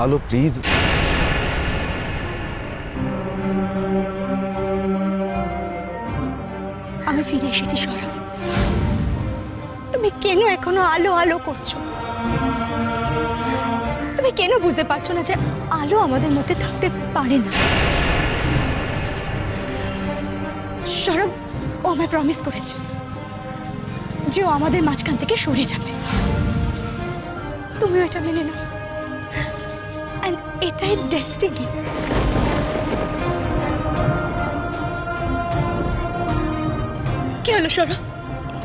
আলো প্লিজ। আমি ফিরে এসেছি সৌরভ। তুমি কেন এখনো আলো আলো করছো? তুমি কেন বুঝতে পারছো না যে আলো আমাদের মধ্যে থাকতে পারে না? সৌরভ, ও আমায় প্রমিস করেছে যে ও আমাদের মাঝখান থেকে সরে যাবে। তুমিও এটা মেনে নাও। And এটাই ডেস্টিনি। কি হলো সৌরভ?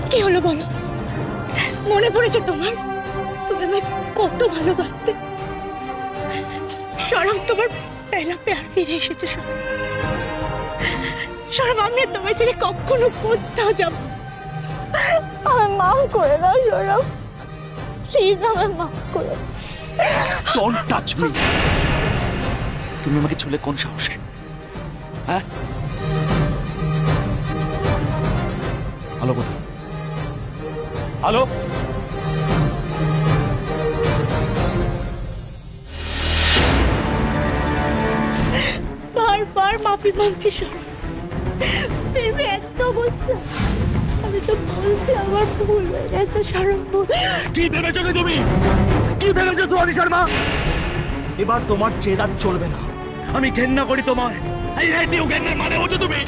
কি হলো বলো? মনে পড়েছে তোমার? তুমি আমায় কত ভালোবাসতে। সৌরভ, তোমার পেলা প্যার ফিরে এসেছে সৌরভ। সৌরভ, আমি আর তোমায় ছেড়ে কখনো কোথাও যাব। আমার মাফ করে দাও সৌরভ, প্লিজ আমার মাফ করো। Don't touch me. তুমি আমাকে ছুলে কোন সাহসে? হ্যাঁ, আলো কোথায়? আলো, বারবার মাফি মাংছি সৌরভ, ফির ভি এত গুস্সা। আমি তো বলছি আমার ভুল হয়ে গেছে সৌরভ। কি ভেবেছো তুমি? কি ভেবেছো সোহানি শর্মা? এবার তোমার জেদ আর চলবে না। আমি ঘেন্না করি তোমায়। I hate you. ঘেন্নার মানে হচ্ছে তুমি।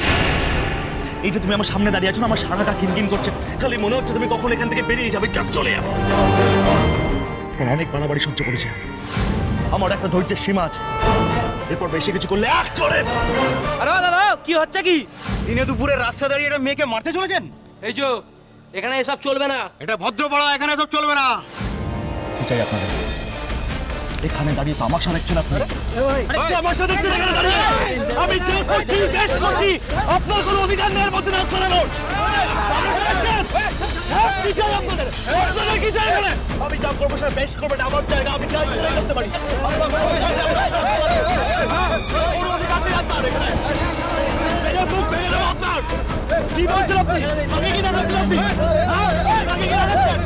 এই যে তুমি আমার সামনে দাঁড়িয়ে আছো না, আমার সারা গা কিনকিন করছে। খালি মনে হচ্ছে তুমি কখন এখান থেকে বেরিয়ে যাবে, জাস্ট চলে যাবো। তোমার অনেক বাড়াবাড়ি সহ্য করেছে। আমার একটা ধৈর্যের সীমা আছে। এরপর বেশি কিছু করলে আখ চড়ে। আরে দাদা, কি হচ্ছে কি? দিনে দুপুরে রাস্তা দাঁড়িয়ে একটা মেয়েকে মারতে চলেছেন? এই যে এখানে এসব চলবে না। এটা ভদ্রপাড়া, এখানে সব চলবে না। কি চাই আপনাদের? এখানে দাঁড়িয়ে তামাশা দেখছেন আপনারা? তামাশা দেখছেন এখানে দাঁড়িয়ে? আমি যা করছি বেশ করছি। আপনার কোনো অধিকার নেই এর মধ্যে নাক গলানোর। তামাশা দেখছেন? কি চাই আপনাদের? আপনাদের কি চাই এখানে? আমি যা করবো সেটা বেশ করবো, এটা আমার জায়গা। আমি যা ইচ্ছা তাই করতে পারি। আপনার কোনো অধিকার নেই। কোনো অধিকার নেই আপনার এখানে। ভেঙে মুখ ভেঙে দেবো আপনার। কি বলছেন আপনি? আমাকে কি দাঁড়াচ্ছেন আপনি? আমাকে কি দাঁড়াচ্ছেন?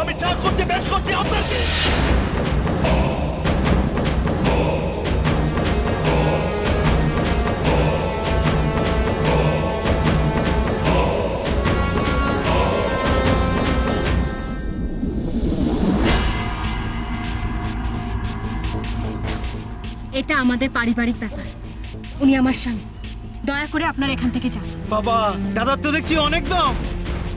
আমি যা করছি বেশ করছি, আপনার কি? এটা আমাদের পারিবারিক ব্যাপার। উনি আমার স্বামী, দয়া করে আপনারা এখান থেকে যান। বাবা, দাদার তো দেখছি অনেক দম।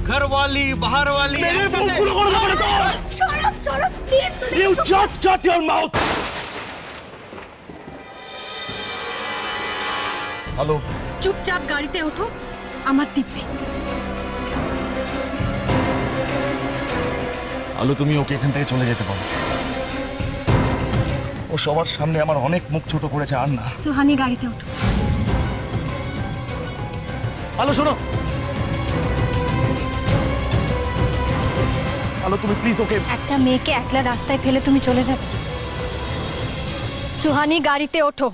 ঘরওয়ালি, বাহারওয়ালি মেরে মুখগুলো করে দেবো না তোর! Sourav, Sourav, please. You just shut your mouth! Hello, চুপচাপ গাড়িতে ওঠো, আমার দিব্যি। আলো তুমি ওকে এখান থেকে চলে যেতে পারো। ও সবার সামনে আমার অনেক মুখ ছোট করেছে, আর না। সুহানি, গাড়িতে ওঠো। আলো শোনো, আলো তুমি প্লিজ ওকে। একটা মেয়েকে একলা রাস্তায় ফেলে তুমি চলে যাবে? সুহানি, গাড়িতে ওঠো।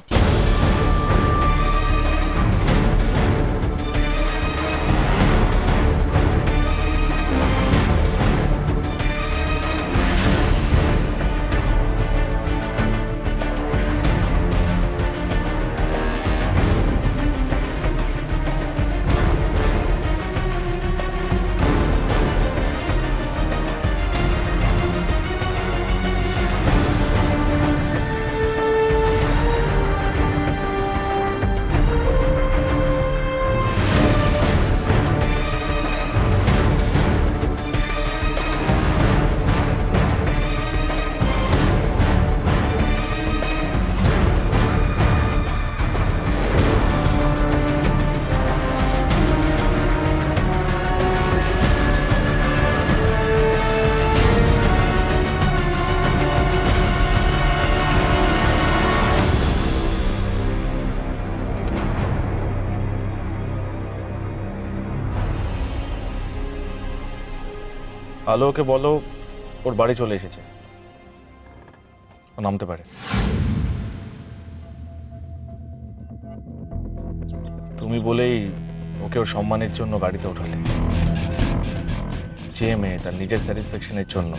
আলোকে বলো ওর বাড়ি চলে এসেছে, ও নামতে পারে। তুমি বলেই ওকে ওর সম্মানের জন্য গাড়িতে ওঠালে। যে মেয়ে তার নিজের স্যাটিসফ্যাকশনের জন্য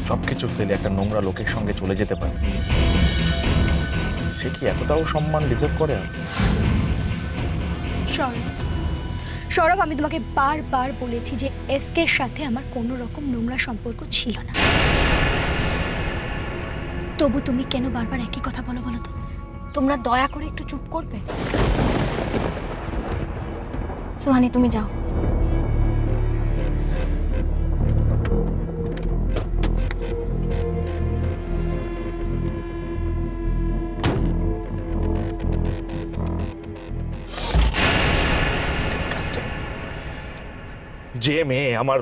সবকিছু ফেলে একটা নোংরা লোকের সঙ্গে চলে যেতে পারে, সে কি এতটাও সম্মান ডিজার্ভ করে? সৌরভ, সৌরভ, আমি তোমাকে বারবার বলেছি যে এসকের সাথে আমার কোনো রকম নোংরা সম্পর্ক ছিল না। তবু তুমি কেন বারবার একই কথা বলো বলো তো? তোমরা দয়া করে একটু চুপ করবে? সুহানি, তুমি যাও। যে মেয়ে আমার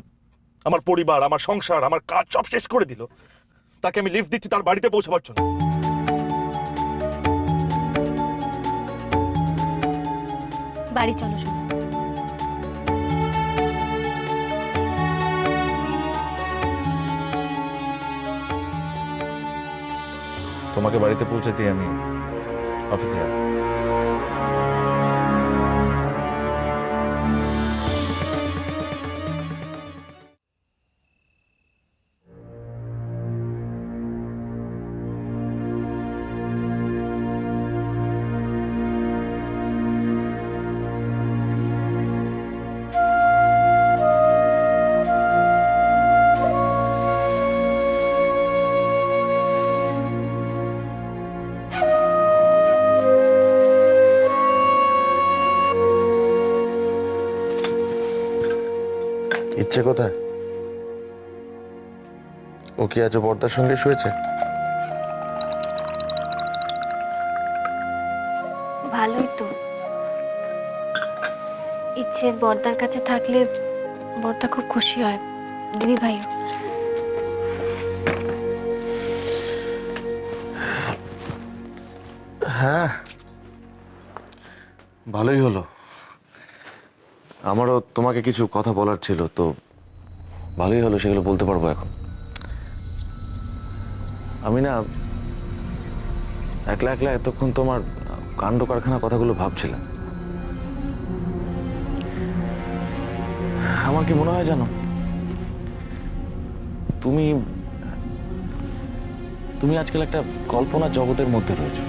আমার পরিবার, আমার সংসার, আমার কাজ সব শেষ করে দিল, তাকে আমি লিফট দিচ্ছি তার বাড়িতে পৌঁছাবার জন্য। বাড়ি চলো শোনো। তোমাকে বাড়িতে পৌঁছে দিয়ে আমি অফিসে যাব। ইচ্ছে কোথায়? ও কি আজ বর্দার সঙ্গে শুয়েছে? ভালোই তো। ইচ্ছে বর্দার কাছে থাকলে বর্দা খুব খুশি হয়। দিদি ভাইও। হ্যাঁ, ভালোই হলো। আমারও তোমাকে কিছু কথা বলার ছিল, তো ভালোই হলো, সেগুলো বলতে পারবো এখন। আমি না একলা একলা এতক্ষণ তোমার কাণ্ড কারখানা কথাগুলো ভাবছিলাম। আমার কি মনে হয় জানো, তুমি তুমি আজকাল একটা কল্পনা জগতের মধ্যে রয়েছে।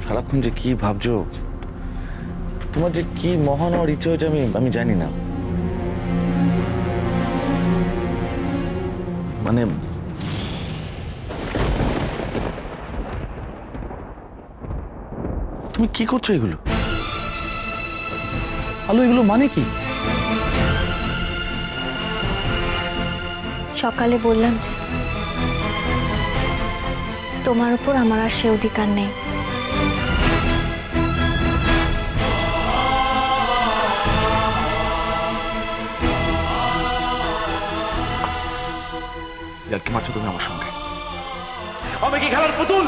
সারাক্ষণ যে কি ভাবছো, তোমার যে কি মহান হওয়ার ইচ্ছে হয়েছে আমি জানি না। মানে তুমি কি করছো এগুলো? আলো, এগুলো মানে কি? সকালে বললাম যে তোমার উপর আমার আর সে অধিকার নেই। কি মারছো তুমি আমার সঙ্গে? আমি কি খেলার পুতুল?